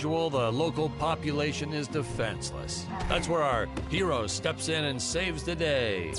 usual, the local population is defenseless. That's where our hero steps in and saves the day.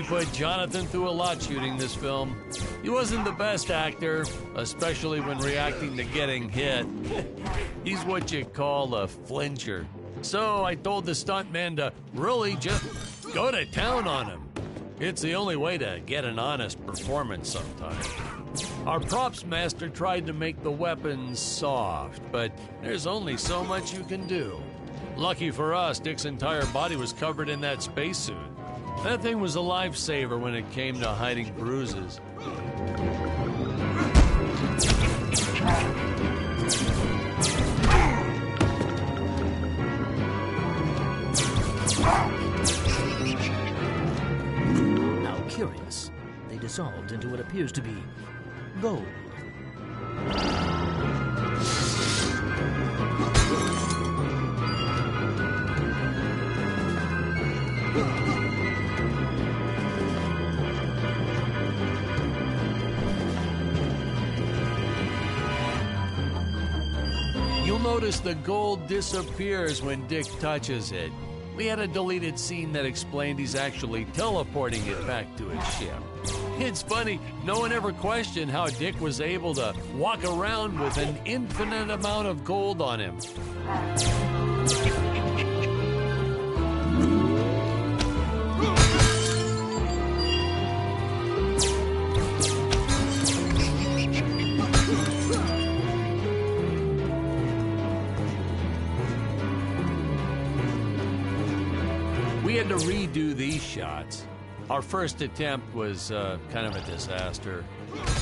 Put Jonathan through a lot shooting this film. He wasn't the best actor, especially when reacting to getting hit. He's what you call a flincher. So I told the stuntman to really just go to town on him. It's the only way to get an honest performance sometimes. Our props master tried to make the weapons soft, but there's only so much you can do. Lucky for us, Dick's entire body was covered in that spacesuit. That thing was a lifesaver when it came to hiding bruises. How curious. They dissolved into what appears to be gold. You'll notice the gold disappears when Dick touches it. We had a deleted scene that explained he's actually teleporting it back to his ship. It's funny, no one ever questioned how Dick was able to walk around with an infinite amount of gold on him. We had to redo these shots. Our first attempt was kind of a disaster.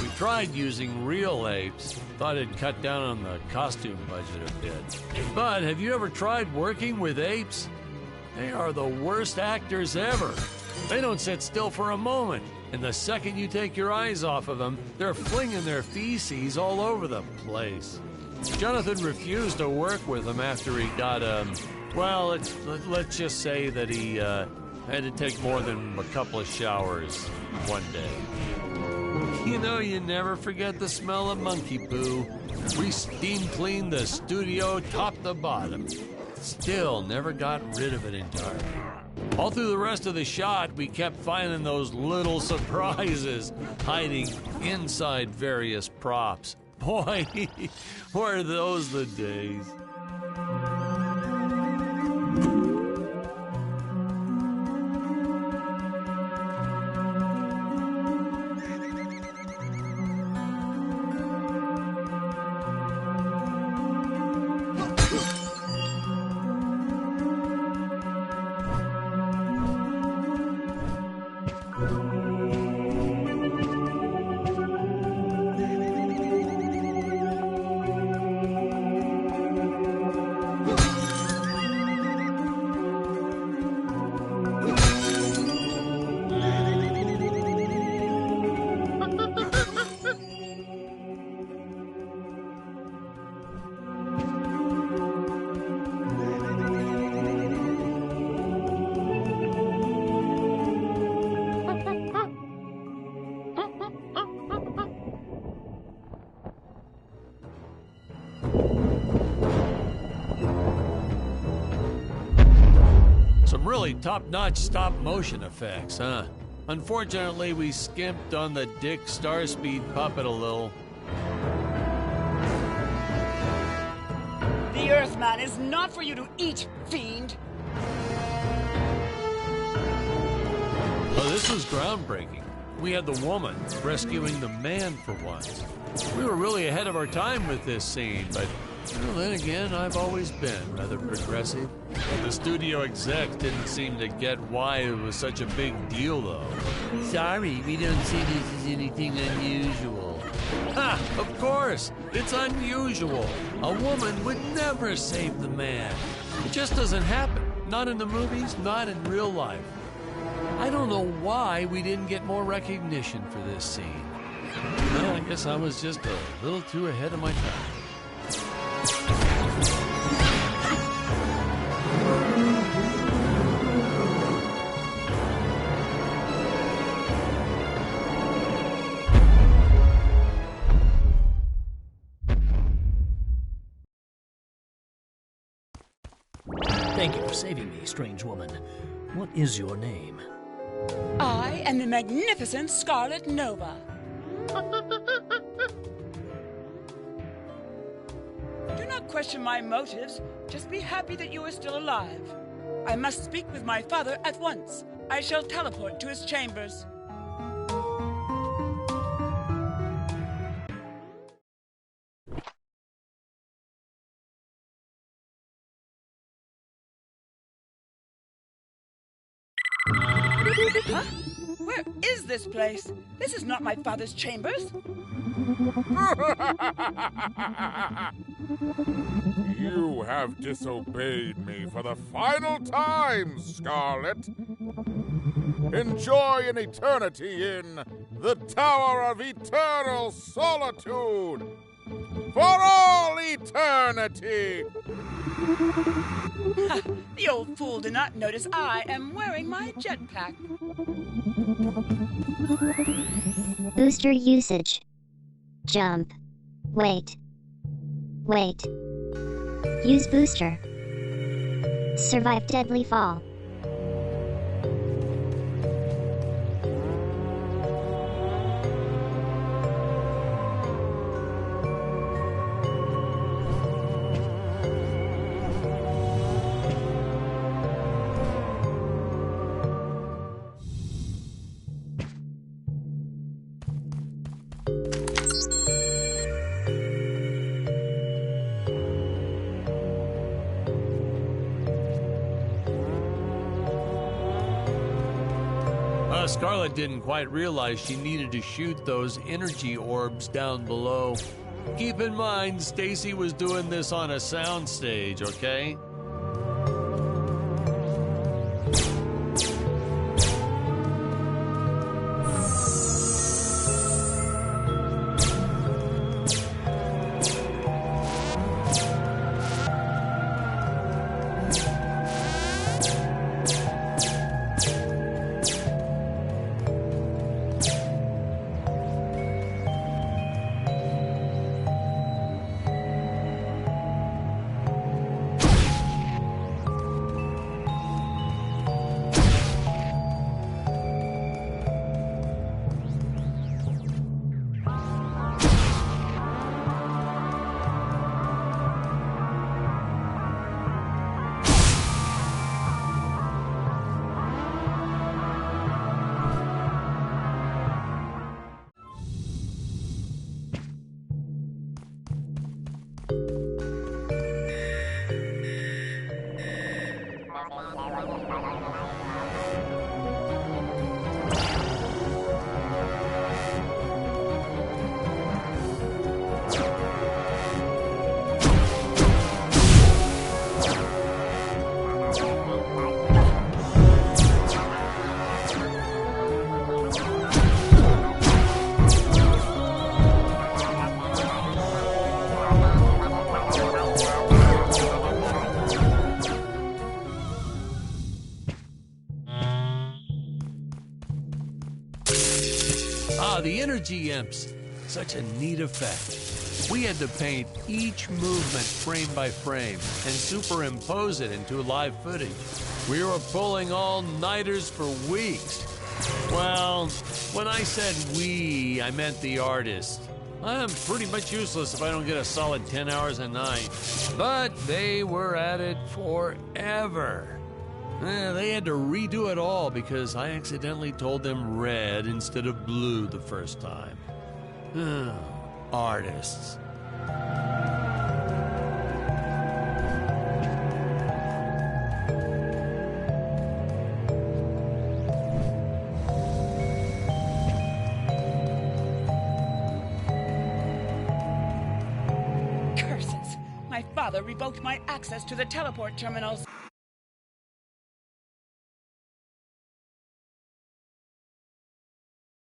We tried using real apes, thought it'd cut down on the costume budget a bit. But have you ever tried working with apes? They are the worst actors ever. They don't sit still for a moment, and the second you take your eyes off of them, they're flinging their feces all over the place. Jonathan refused to work with them after he got well, let's just say that he had to take more than a couple of showers one day. You know, you never forget the smell of monkey poo. We steam cleaned the studio top to bottom. Still never got rid of it entirely. All through the rest of the shot, we kept finding those little surprises hiding inside various props. Boy, were those the days. Some really top-notch stop-motion effects, huh? Unfortunately, we skimped on the Dick Starspeed puppet a little. The Earthman is not for you to eat, fiend! was groundbreaking. We had the woman rescuing the man for once. We were really ahead of our time with this scene, but then again, I've always been rather progressive. The studio execs didn't seem to get why it was such a big deal, though. Sorry, we don't see this as anything unusual. Ha! Of course! It's unusual. A woman would never save the man. It just doesn't happen. Not in the movies, not in real life. I don't know why we didn't get more recognition for this scene. Well, I guess I was just a little too ahead of my time. Thank you for saving me, strange woman. What is your name? I am the magnificent Scarlet Nova. Do not question my motives. Just be happy that you are still alive. I must speak with my father at once. I shall teleport to his chambers. Huh? Where is this place? This is not my father's chambers. You have disobeyed me for the final time, Scarlet. Enjoy an eternity in the Tower of Eternal Solitude. For all eternity! The old fool did not notice I am wearing my jetpack. Booster usage. Jump. Wait. Wait. Use booster. Survive deadly fall. Scarlet didn't quite realize she needed to shoot those energy orbs down below. Keep in mind, Stacy was doing this on a soundstage, okay? The energy imps. Such a neat effect. We had to paint each movement frame by frame and superimpose it into live footage. We were pulling all-nighters for weeks. Well, when I said we, I meant the artist. I'm pretty much useless if I don't get a solid 10 hours a night. But they were at it forever. They had to redo it all because I accidentally told them red instead of blue the first time. Artists. Curses! My father revoked my access to the teleport terminals.